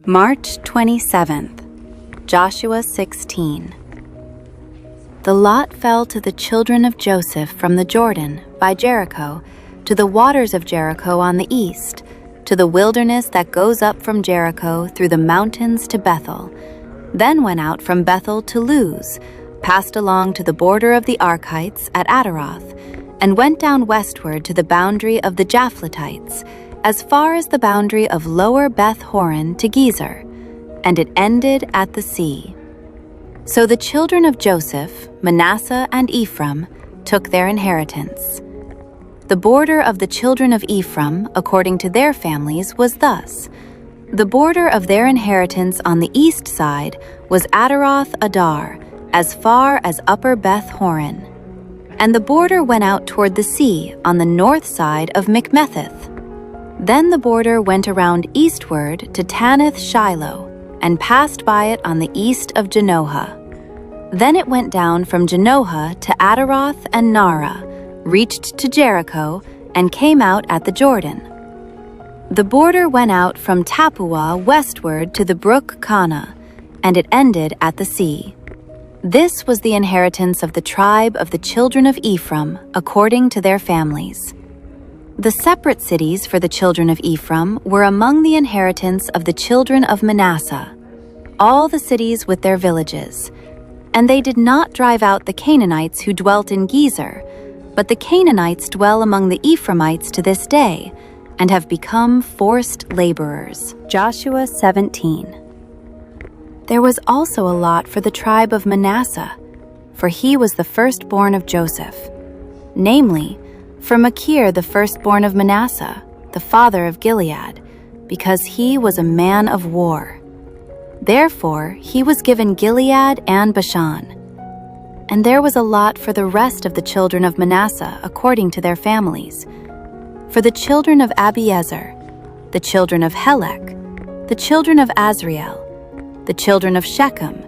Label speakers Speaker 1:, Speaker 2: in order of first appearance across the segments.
Speaker 1: March 27th, Joshua 16. The lot fell to the children of Joseph from the Jordan by Jericho, to the waters of Jericho on the east, to the wilderness that goes up from Jericho through the mountains to Bethel, then went out from Bethel to Luz, passed along to the border of the Archites at Ataroth, and went down westward to the boundary of the Japhletites, as far as the boundary of Lower Beth Horon to Gezer, and it ended at the sea. So the children of Joseph, Manasseh and Ephraim, took their inheritance. The border of the children of Ephraim, according to their families, was thus. The border of their inheritance on the east side was Ataroth Adar, as far as Upper Beth Horon. And the border went out toward the sea on the north side of Michmetheth. Then the border went around eastward to Tanath Shiloh, and passed by it on the east of Janohah. Then it went down from Janohah to Ataroth and Nara, reached to Jericho, and came out at the Jordan. The border went out from Tappuah westward to the brook Kana, and it ended at the sea. This was the inheritance of the tribe of the children of Ephraim, according to their families. The separate cities for the children of Ephraim were among the inheritance of the children of Manasseh, all the cities with their villages. And they did not drive out the Canaanites who dwelt in Gezer, but the Canaanites dwell among the Ephraimites to this day, and have become forced laborers. Joshua 17. There was also a lot for the tribe of Manasseh, for he was the firstborn of Joseph, namely, for Machir the firstborn of Manasseh, the father of Gilead, because he was a man of war. Therefore he was given Gilead and Bashan. And there was a lot for the rest of the children of Manasseh according to their families. For the children of Abiezer, the children of Helek, the children of Azriel, the children of Shechem,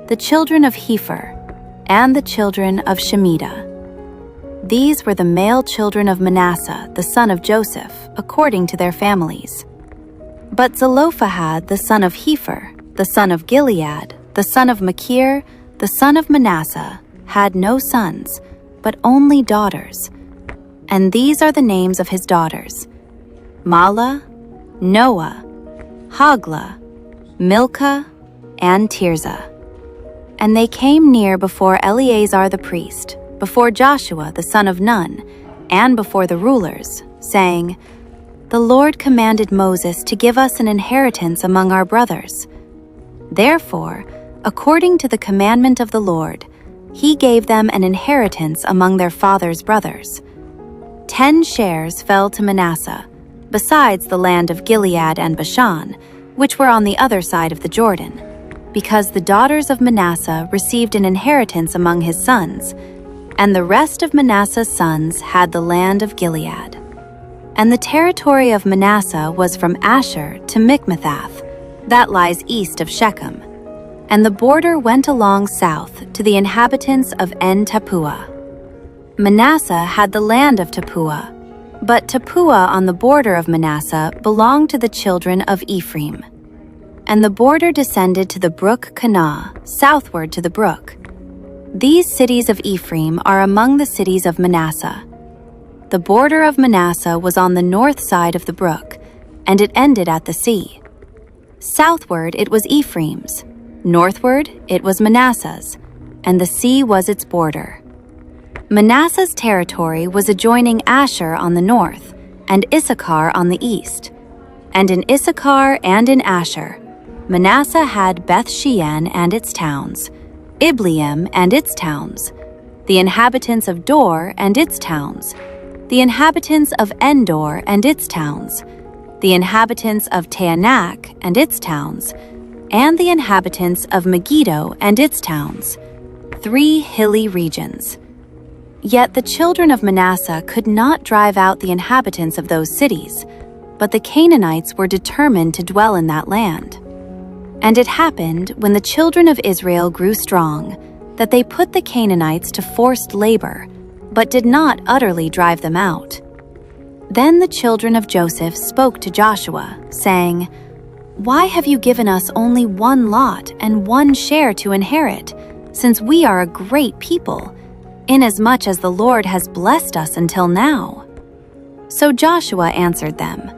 Speaker 1: the children of Hepher, and the children of Shemida. These were the male children of Manasseh, the son of Joseph, according to their families. But Zelophehad, the son of Hepher, the son of Gilead, the son of Machir, the son of Manasseh, had no sons, but only daughters. And these are the names of his daughters: Mahlah, Noah, Hoglah, Milcah, and Tirzah. And they came near before Eleazar the priest, before Joshua the son of Nun, and before the rulers, saying, "The Lord commanded Moses to give us an inheritance among our brothers. Therefore, according to the commandment of the Lord, he gave them an inheritance among their father's brothers. 10 shares fell to Manasseh, besides the land of Gilead and Bashan, which were on the other side of the Jordan, because the daughters of Manasseh received an inheritance among his sons, and the rest of Manasseh's sons had the land of Gilead. And the territory of Manasseh was from Asher to Michmethath, that lies east of Shechem, and the border went along south to the inhabitants of En-Tappuah. Manasseh had the land of Tappuah, but Tappuah on the border of Manasseh belonged to the children of Ephraim. And the border descended to the brook Kana, southward to the brook. These cities of Ephraim are among the cities of Manasseh. The border of Manasseh was on the north side of the brook, and it ended at the sea. Southward it was Ephraim's, northward it was Manasseh's, and the sea was its border. Manasseh's territory was adjoining Asher on the north, and Issachar on the east. And in Issachar and in Asher, Manasseh had Beth-shean and its towns, Ibleam and its towns, the inhabitants of Dor and its towns, the inhabitants of Endor and its towns, the inhabitants of Taanach and its towns, and the inhabitants of Megiddo and its towns, 3 hilly regions. Yet the children of Manasseh could not drive out the inhabitants of those cities, but the Canaanites were determined to dwell in that land. And it happened, when the children of Israel grew strong, that they put the Canaanites to forced labor, but did not utterly drive them out. Then the children of Joseph spoke to Joshua, saying, Why have you given us only one lot and one share to inherit, since we are a great people, inasmuch as the Lord has blessed us until now?" So Joshua answered them,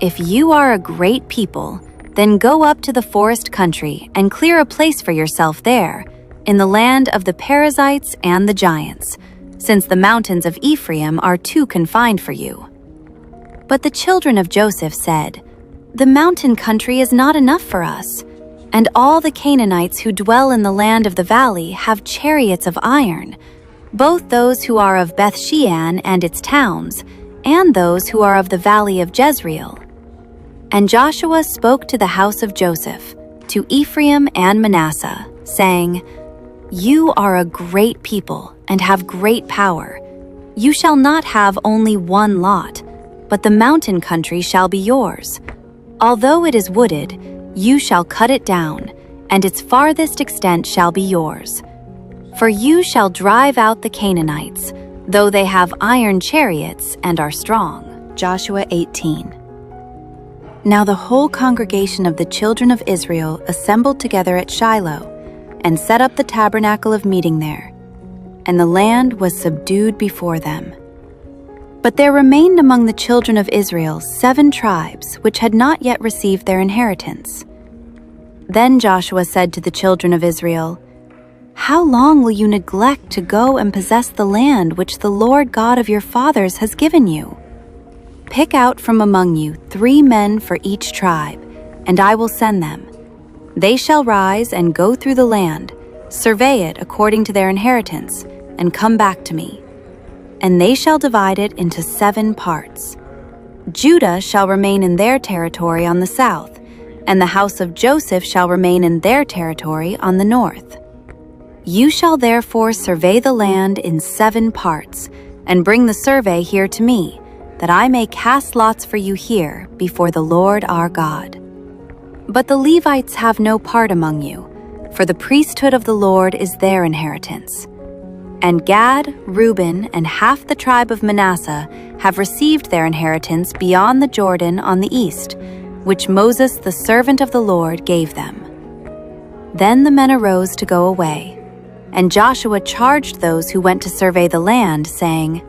Speaker 1: "If you are a great people, then go up to the forest country and clear a place for yourself there, in the land of the Perizzites and the giants, since the mountains of Ephraim are too confined for you." But the children of Joseph said, "The mountain country is not enough for us, and all the Canaanites who dwell in the land of the valley have chariots of iron, both those who are of Beth-shean and its towns, and those who are of the valley of Jezreel." And Joshua spoke to the house of Joseph, to Ephraim and Manasseh, saying, "You are a great people and have great power. You shall not have only one lot, but the mountain country shall be yours. Although it is wooded, you shall cut it down, and its farthest extent shall be yours. For you shall drive out the Canaanites, though they have iron chariots and are strong." Joshua 18. Now the whole congregation of the children of Israel assembled together at Shiloh, and set up the tabernacle of meeting there, and the land was subdued before them. But there remained among the children of Israel 7 tribes which had not yet received their inheritance. Then Joshua said to the children of Israel, "How long will you neglect to go and possess the land which the Lord God of your fathers has given you? Pick out from among you 3 men for each tribe, and I will send them. They shall rise and go through the land, survey it according to their inheritance, and come back to me. And they shall divide it into 7 parts. Judah shall remain in their territory on the south, and the house of Joseph shall remain in their territory on the north. You shall therefore survey the land in 7 parts, and bring the survey here to me, that I may cast lots for you here before the Lord our God. But the Levites have no part among you, for the priesthood of the Lord is their inheritance. And Gad, Reuben, and half the tribe of Manasseh have received their inheritance beyond the Jordan on the east, which Moses the servant of the Lord gave them." Then the men arose to go away, and Joshua charged those who went to survey the land, saying,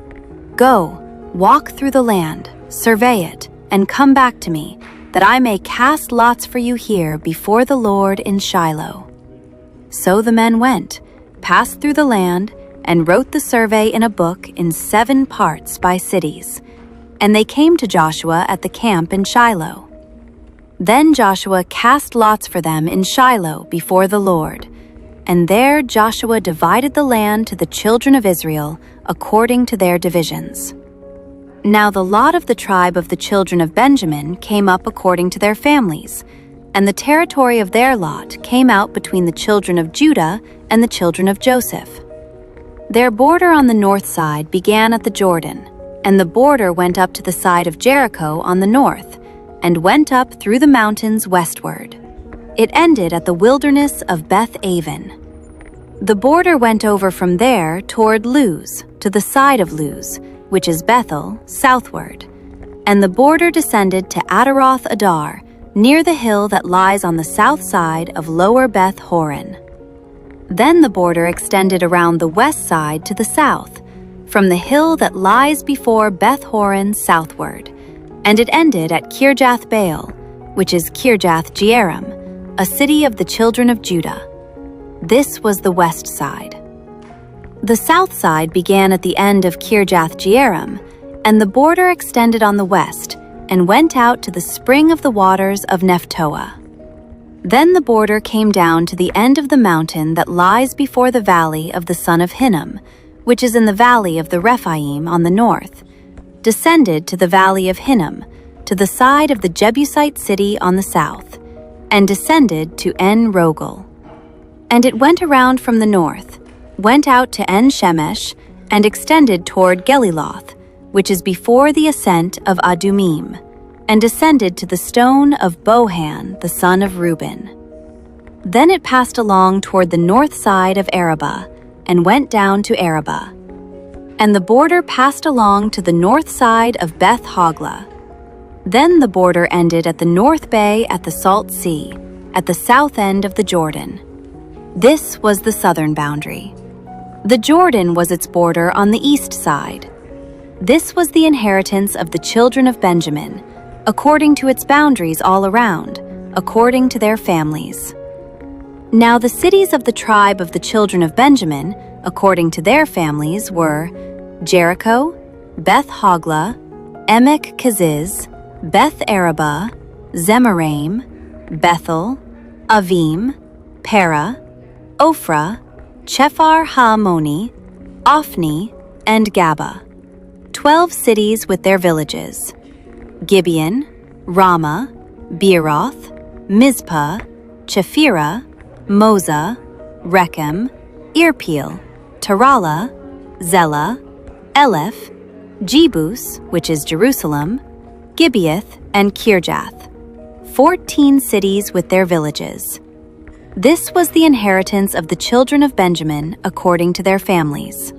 Speaker 1: "Go, walk through the land, survey it, and come back to me, that I may cast lots for you here before the Lord in Shiloh." So the men went, passed through the land, and wrote the survey in a book in 7 parts by cities. And they came to Joshua at the camp in Shiloh. Then Joshua cast lots for them in Shiloh before the Lord. And there Joshua divided the land to the children of Israel according to their divisions. Now the lot of the tribe of the children of Benjamin came up according to their families, and the territory of their lot came out between the children of Judah and the children of Joseph. Their border on the north side began at the Jordan, and the border went up to the side of Jericho on the north, and went up through the mountains westward. It ended at the wilderness of Beth-aven. The border went over from there toward Luz, to the side of Luz, which is Bethel, southward. And the border descended to Ataroth-adar, near the hill that lies on the south side of lower Beth-horon. Then the border extended around the west side to the south, from the hill that lies before Beth-horon southward, and it ended at Kirjath-baal, which is Kirjath-jearim, a city of the children of Judah. This was the west side. The south side began at the end of Kirjath-jearim, and the border extended on the west and went out to the spring of the waters of Nephtoah. Then the border came down to the end of the mountain that lies before the valley of the son of Hinnom, which is in the valley of the Rephaim on the north, descended to the valley of Hinnom, to the side of the Jebusite city on the south, and descended to En-rogel. And it went around from the north, went out to En-shemesh, and extended toward Geliloth, which is before the ascent of Adumim, and descended to the stone of Bohan, the son of Reuben. Then it passed along toward the north side of Arabah, and went down to Arabah. And the border passed along to the north side of Beth-hoglah. Then the border ended at the North Bay at the Salt Sea, at the south end of the Jordan. This was the southern boundary. The Jordan was its border on the east side. This was the inheritance of the children of Benjamin, according to its boundaries all around, according to their families. Now the cities of the tribe of the children of Benjamin, according to their families, were Jericho, Beth Hoglah, Emek Keziz, Beth Arabah, Zemaraim, Bethel, Avim, Para, Ophrah, Chephar Ha'amoni, Ophni, and Gaba. 12 cities with their villages: Gibeon, Ramah, Beeroth, Mizpah, Chephirah, Moza, Rechem, Irpeel, Tarala, Zelah, Eleph, Jebus, which is Jerusalem, Gibeath, and Kirjath. 14 cities with their villages. This was the inheritance of the children of Benjamin according to their families.